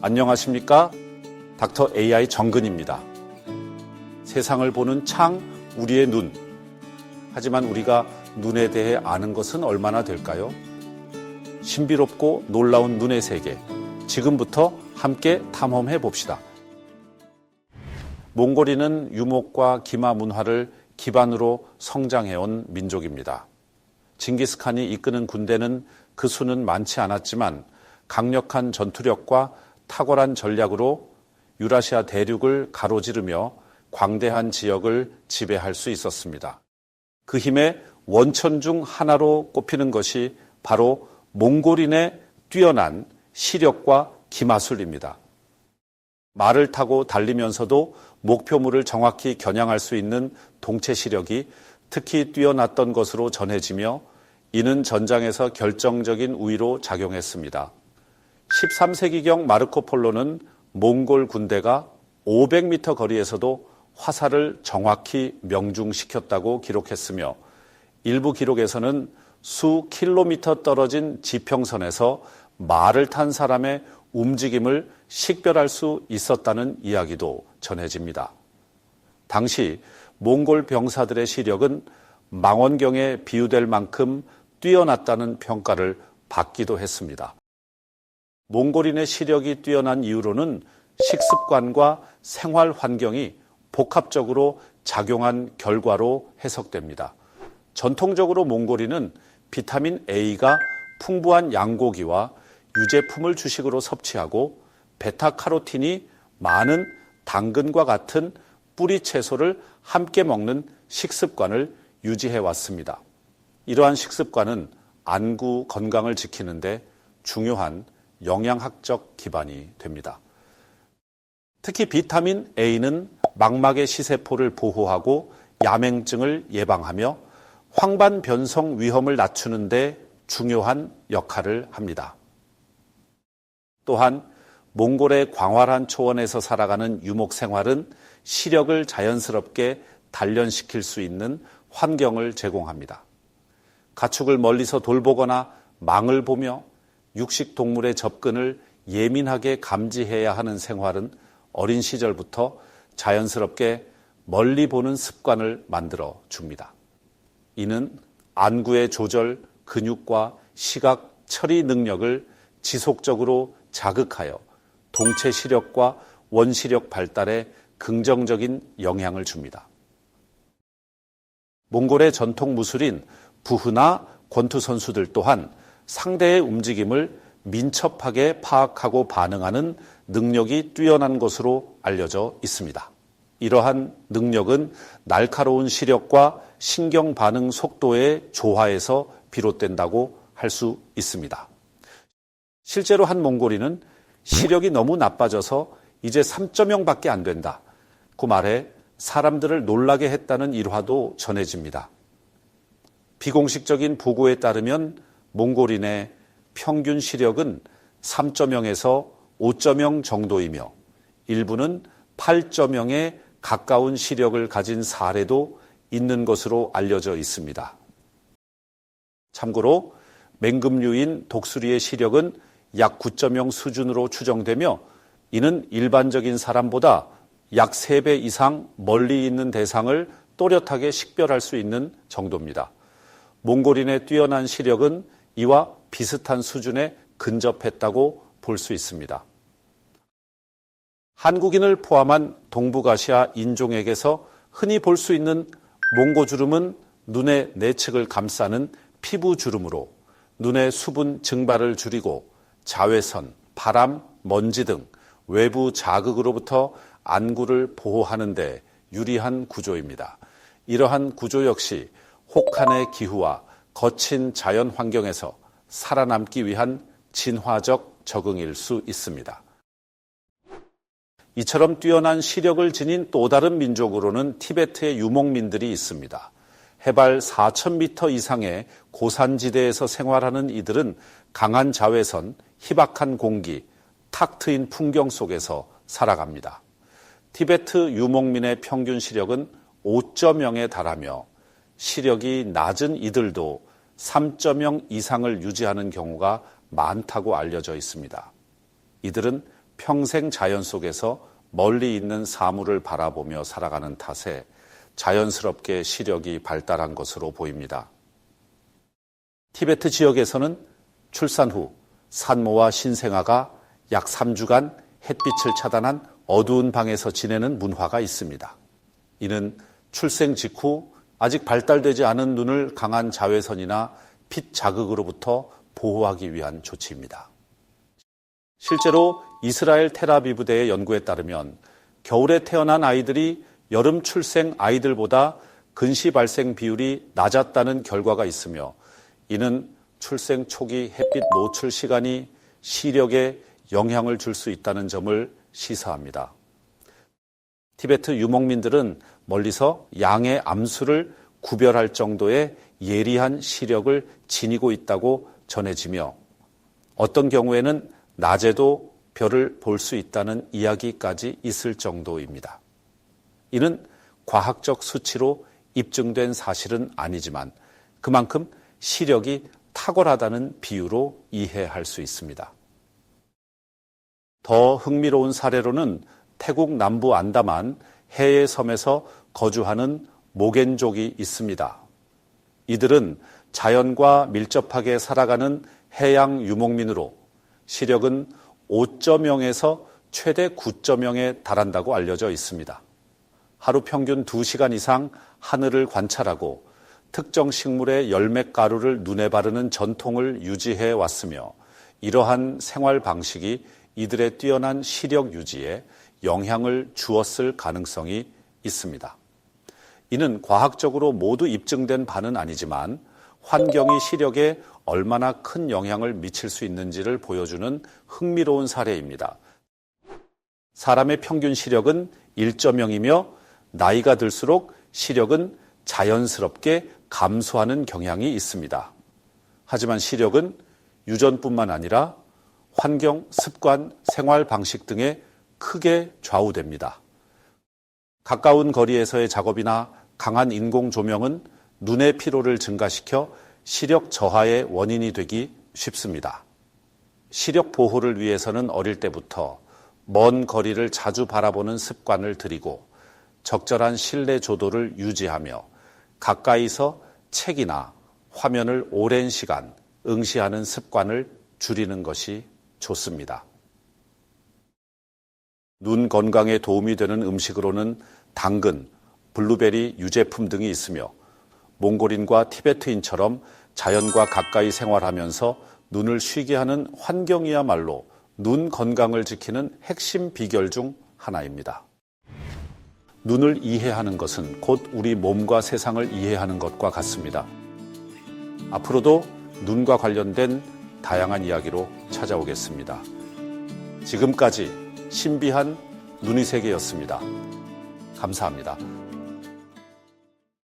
안녕하십니까? 닥터 AI 정근입니다. 세상을 보는 창, 우리의 눈. 하지만 우리가 눈에 대해 아는 것은 얼마나 될까요? 신비롭고 놀라운 눈의 세계. 지금부터 함께 탐험해 봅시다. 몽골인은 유목과 기마 문화를 기반으로 성장해온 민족입니다. 징기스칸이 이끄는 군대는 그 수는 많지 않았지만 강력한 전투력과 탁월한 전략으로 유라시아 대륙을 가로지르며 광대한 지역을 지배할 수 있었습니다. 그 힘의 원천 중 하나로 꼽히는 것이 바로 몽골인의 뛰어난 시력과 기마술입니다. 말을 타고 달리면서도 목표물을 정확히 겨냥할 수 있는 동체 시력이 특히 뛰어났던 것으로 전해지며 이는 전장에서 결정적인 우위로 작용했습니다. 13세기경 마르코 폴로는 몽골 군대가 500m 거리에서도 화살을 정확히 명중시켰다고 기록했으며 일부 기록에서는 수 킬로미터 떨어진 지평선에서 말을 탄 사람의 움직임을 식별할 수 있었다는 이야기도 전해집니다. 당시 몽골 병사들의 시력은 망원경에 비유될 만큼 뛰어났다는 평가를 받기도 했습니다. 몽골인의 시력이 뛰어난 이유로는 식습관과 생활 환경이 복합적으로 작용한 결과로 해석됩니다. 전통적으로 몽골인은 비타민 A가 풍부한 양고기와 유제품을 주식으로 섭취하고 베타카로틴이 많은 당근과 같은 뿌리 채소를 함께 먹는 식습관을 유지해 왔습니다. 이러한 식습관은 안구 건강을 지키는데 중요한 영양학적 기반이 됩니다. 특히 비타민 A는 망막의 시세포를 보호하고 야맹증을 예방하며 황반 변성 위험을 낮추는 데 중요한 역할을 합니다. 또한 몽골의 광활한 초원에서 살아가는 유목 생활은 시력을 자연스럽게 단련시킬 수 있는 환경을 제공합니다. 가축을 멀리서 돌보거나 망을 보며 육식 동물의 접근을 예민하게 감지해야 하는 생활은 어린 시절부터 자연스럽게 멀리 보는 습관을 만들어 줍니다. 이는 안구의 조절, 근육과 시각, 처리 능력을 지속적으로 자극하여 동체 시력과 원시력 발달에 긍정적인 영향을 줍니다. 몽골의 전통 무술인 부흐나 권투 선수들 또한 상대의 움직임을 민첩하게 파악하고 반응하는 능력이 뛰어난 것으로 알려져 있습니다. 이러한 능력은 날카로운 시력과 신경 반응 속도의 조화에서 비롯된다고 할 수 있습니다. 실제로 한 몽골인은 시력이 너무 나빠져서 이제 3.0밖에 안 된다. 그 말에 사람들을 놀라게 했다는 일화도 전해집니다. 비공식적인 보고에 따르면 몽골인의 평균 시력은 3.0에서 5.0 정도이며 일부는 8.0에 가까운 시력을 가진 사례도 있는 것으로 알려져 있습니다. 참고로 맹금류인 독수리의 시력은 약 9.0 수준으로 추정되며 이는 일반적인 사람보다 약 3배 이상 멀리 있는 대상을 또렷하게 식별할 수 있는 정도입니다. 몽골인의 뛰어난 시력은 이와 비슷한 수준에 근접했다고 볼 수 있습니다. 한국인을 포함한 동북아시아 인종에게서 흔히 볼 수 있는 몽고주름은 눈의 내측을 감싸는 피부주름으로 눈의 수분 증발을 줄이고 자외선, 바람, 먼지 등 외부 자극으로부터 안구를 보호하는 데 유리한 구조입니다. 이러한 구조 역시 혹한의 기후와 거친 자연 환경에서 살아남기 위한 진화적 적응일 수 있습니다. 이처럼 뛰어난 시력을 지닌 또 다른 민족으로는 티베트의 유목민들이 있습니다. 해발 4,000m 이상의 고산지대에서 생활하는 이들은 강한 자외선, 희박한 공기, 탁 트인 풍경 속에서 살아갑니다. 티베트 유목민의 평균 시력은 5.0에 달하며 시력이 낮은 이들도 3.0 이상을 유지하는 경우가 많다고 알려져 있습니다. 이들은 평생 자연 속에서 멀리 있는 사물을 바라보며 살아가는 탓에 자연스럽게 시력이 발달한 것으로 보입니다. 티베트 지역에서는 출산 후 산모와 신생아가 약 3주간 햇빛을 차단한 어두운 방에서 지내는 문화가 있습니다. 이는 출생 직후 아직 발달되지 않은 눈을 강한 자외선이나 빛 자극으로부터 보호하기 위한 조치입니다. 실제로 이스라엘 텔아비브대의 연구에 따르면 겨울에 태어난 아이들이 여름 출생 아이들보다 근시 발생 비율이 낮았다는 결과가 있으며 이는 출생 초기 햇빛 노출 시간이 시력에 영향을 줄 수 있다는 점을 시사합니다. 티베트 유목민들은 멀리서 양의 암수를 구별할 정도의 예리한 시력을 지니고 있다고 전해지며 어떤 경우에는 낮에도 별을 볼 수 있다는 이야기까지 있을 정도입니다. 이는 과학적 수치로 입증된 사실은 아니지만 그만큼 시력이 탁월하다는 비유로 이해할 수 있습니다. 더 흥미로운 사례로는 태국 남부 안다만 해의 섬에서 거주하는 모겐족이 있습니다. 이들은 자연과 밀접하게 살아가는 해양 유목민으로 시력은 5.0에서 최대 9.0에 달한다고 알려져 있습니다. 하루 평균 2시간 이상 하늘을 관찰하고 특정 식물의 열매가루를 눈에 바르는 전통을 유지해 왔으며 이러한 생활 방식이 이들의 뛰어난 시력 유지에 영향을 주었을 가능성이 있습니다. 이는 과학적으로 모두 입증된 바는 아니지만 환경이 시력에 얼마나 큰 영향을 미칠 수 있는지를 보여주는 흥미로운 사례입니다. 사람의 평균 시력은 1.0이며 나이가 들수록 시력은 자연스럽게 감소하는 경향이 있습니다. 하지만 시력은 유전뿐만 아니라 환경, 습관, 생활 방식 등에 크게 좌우됩니다. 가까운 거리에서의 작업이나 강한 인공 조명은 눈의 피로를 증가시켜 시력 저하의 원인이 되기 쉽습니다. 시력 보호를 위해서는 어릴 때부터 먼 거리를 자주 바라보는 습관을 들이고 적절한 실내 조도를 유지하며 가까이서 책이나 화면을 오랜 시간 응시하는 습관을 줄이는 것이 좋습니다. 눈 건강에 도움이 되는 음식으로는 당근, 블루베리 유제품 등이 있으며 몽골인과 티베트인처럼 자연과 가까이 생활하면서 눈을 쉬게 하는 환경이야말로 눈 건강을 지키는 핵심 비결 중 하나입니다. 눈을 이해하는 것은 곧 우리 몸과 세상을 이해하는 것과 같습니다. 앞으로도 눈과 관련된 다양한 이야기로 찾아오겠습니다. 지금까지 신비한 눈의 세계였습니다. 감사합니다.